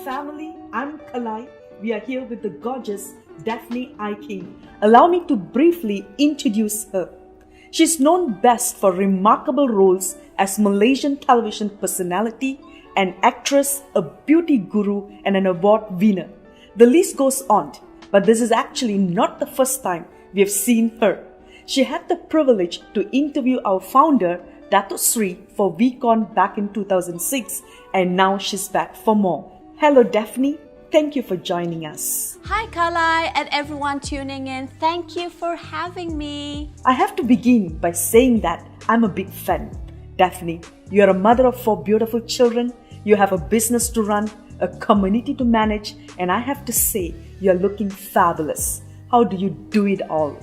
family, I'm Kalai. We are here with the gorgeous Daphne Iking. Allow me to briefly introduce her. She's known best for remarkable roles as Malaysian television personality, an actress, a beauty guru, and an award winner. The list goes on, but this is actually not the first time we have seen her. She had the privilege to interview our founder, Dato Sri, for VCon back in 2006, and now she's back for more. Hello Daphne, thank you for joining us. Hi Kalai and everyone tuning in, thank you for having me. I have to begin by saying that I'm a big fan. Daphne, you're a mother of 4 beautiful children, you have a business to run, a community to manage, and I have to say, you're looking fabulous. How do you do it all?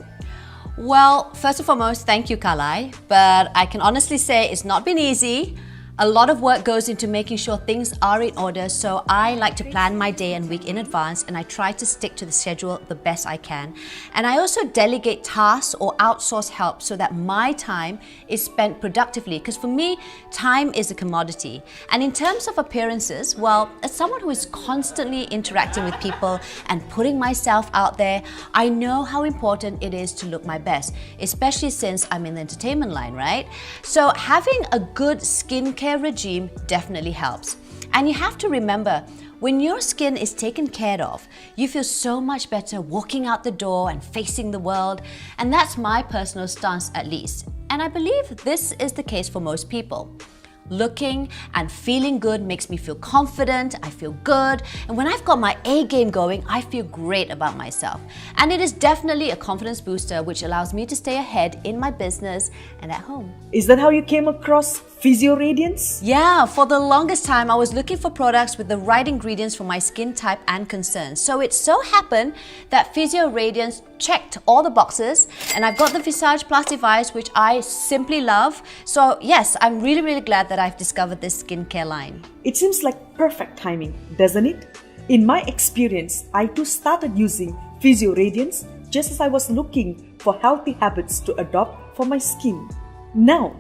Well, first and foremost, thank you Kalai, but I can honestly say it's not been easy. A lot of work goes into making sure things are in order, so I like to plan my day and week in advance, and I try to stick to the schedule the best I can. And I also delegate tasks or outsource help so that my time is spent productively, because for me, time is a commodity. And in terms of appearances, well, as someone who is constantly interacting with people and putting myself out there, I know how important it is to look my best, especially since I'm in the entertainment line, right? So having a good skincare regime definitely helps. And you have to remember, when your skin is taken care of, you feel so much better walking out the door and facing the world. And that's my personal stance at least. And I believe this is the case for most people. Looking and feeling good makes me feel confident, I feel good, and when I've got my A game going, I feel great about myself. And it is definitely a confidence booster which allows me to stay ahead in my business and at home. Is that how you came across Physio Radiance? Yeah, for the longest time I was looking for products with the right ingredients for my skin type and concerns. So it so happened that Physio Radiance checked all the boxes, and I've got the Visage Plus device which I simply love. So yes, I'm really glad that I've discovered this skincare line. It seems like perfect timing, doesn't it? In my experience, I too started using Physio Radiance just as I was looking for healthy habits to adopt for my skin. Now,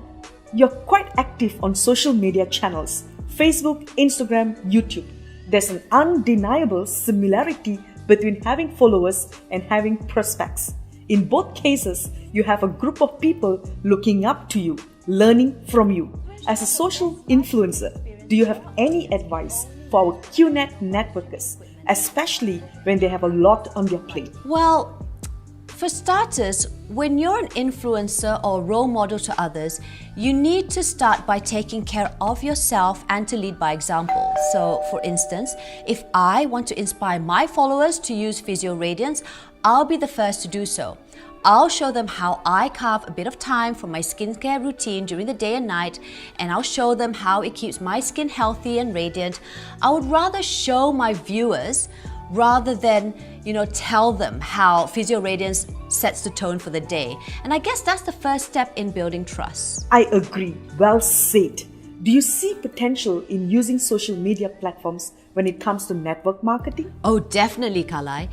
you're quite active on social media channels, Facebook, Instagram, YouTube. There's an undeniable similarity between having followers and having prospects. In both cases, you have a group of people looking up to you, learning from you. As a social influencer, do you have any advice for our QNet networkers, especially when they have a lot on their plate? Well, for starters, when you're an influencer or role model to others, you need to start by taking care of yourself and to lead by example. So, for instance, if I want to inspire my followers to use Physio Radiance, I'll be the first to do so. I'll show them how I carve a bit of time from my skincare routine during the day and night, and I'll show them how it keeps my skin healthy and radiant. I would rather show my viewers rather than, tell them how Physio Radiance sets the tone for the day. And I guess that's the first step in building trust. I agree. Well said. Do you see potential in using social media platforms when it comes to network marketing? Oh, definitely, Kalai.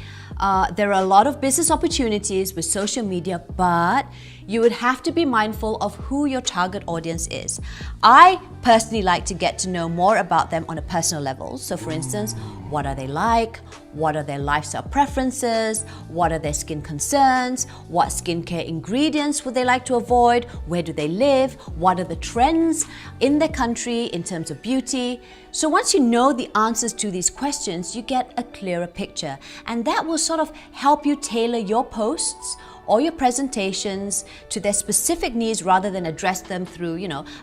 There are a lot of business opportunities with social media, but you would have to be mindful of who your target audience is. I personally like to get to know more about them on a personal level. So for instance, what are they like? What are their lifestyle preferences? What are their skin concerns? What skincare ingredients would they like to avoid? Where do they live? What are the trends in their country in terms of beauty? So once you know the answers to these questions, you get a clearer picture, and that will sort of help you tailor your posts or your presentations to their specific needs rather than address them through,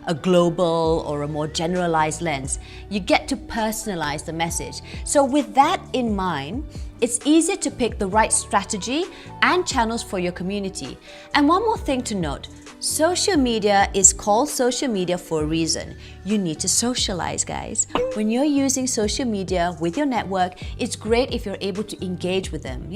a global or a more generalized lens. You get to personalize the message. So with that in mind, it's easier to pick the right strategy and channels for your community. And one more thing to note, social media is called social media for a reason. You need to socialize, guys. When you're using social media with your network, it's great if you're able to engage with them,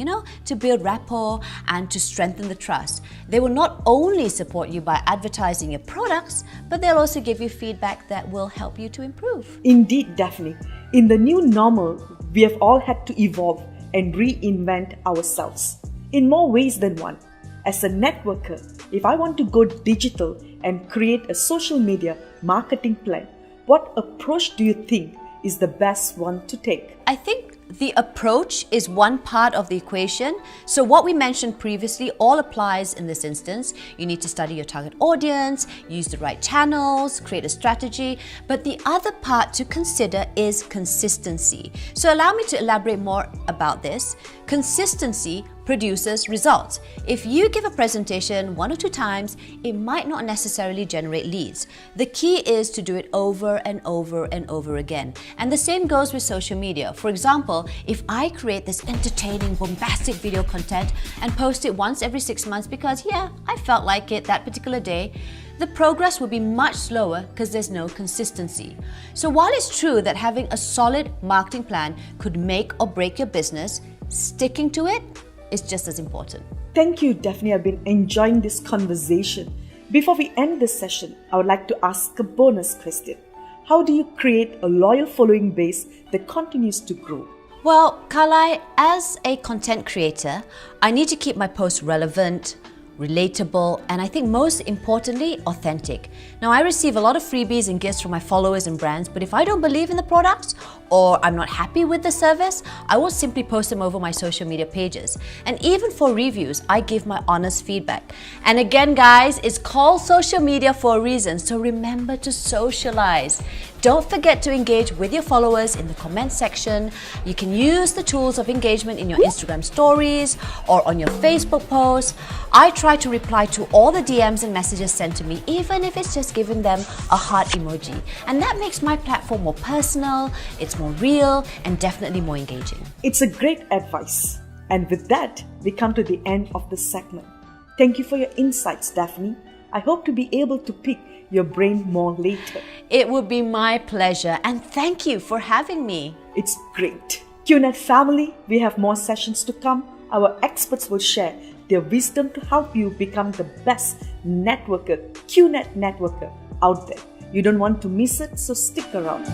to build rapport and to strengthen the trust. They will not only support you by advertising your products, but they'll also give you feedback that will help you to improve. Indeed, Daphne. In the new normal, we have all had to evolve and reinvent ourselves in more ways than one. As a networker, if I want to go digital and create a social media marketing plan, what approach do you think is the best one to take? I think the approach is one part of the equation. So what we mentioned previously all applies in this instance. You need to study your target audience, use the right channels, create a strategy. But the other part to consider is consistency. So allow me to elaborate more about this. Consistency produces results. If you give a presentation 1 or 2 times, it might not necessarily generate leads. The key is to do it over and over and over again. And the same goes with social media. For example, if I create this entertaining, bombastic video content and post it once every 6 months because, yeah, I felt like it that particular day, the progress will be much slower because there's no consistency. So while it's true that having a solid marketing plan could make or break your business, sticking to it is just as important. Thank you, Daphne. I've been enjoying this conversation. Before we end this session, I would like to ask a bonus question. How do you create a loyal following base that continues to grow? Well, Kalai, as a content creator, I need to keep my posts relevant, relatable, and I think most importantly, authentic. Now, I receive a lot of freebies and gifts from my followers and brands, but if I don't believe in the products or I'm not happy with the service, I will simply post them over my social media pages. And even for reviews, I give my honest feedback. And again, guys, it's called social media for a reason, so remember to socialize. Don't forget to engage with your followers in the comment section. You can use the tools of engagement in your Instagram stories or on your Facebook posts. I try to reply to all the DMs and messages sent to me, even if it's just giving them a heart emoji. And that makes my platform more personal, it's more real, and definitely more engaging. It's a great advice. And with that, we come to the end of the segment. Thank you for your insights, Daphne. I hope to be able to pick your brain more later. It would be my pleasure, and thank you for having me. It's great. QNet family, we have more sessions to come. Our experts will share their wisdom to help you become the best networker, QNet networker out there. You don't want to miss it, so stick around.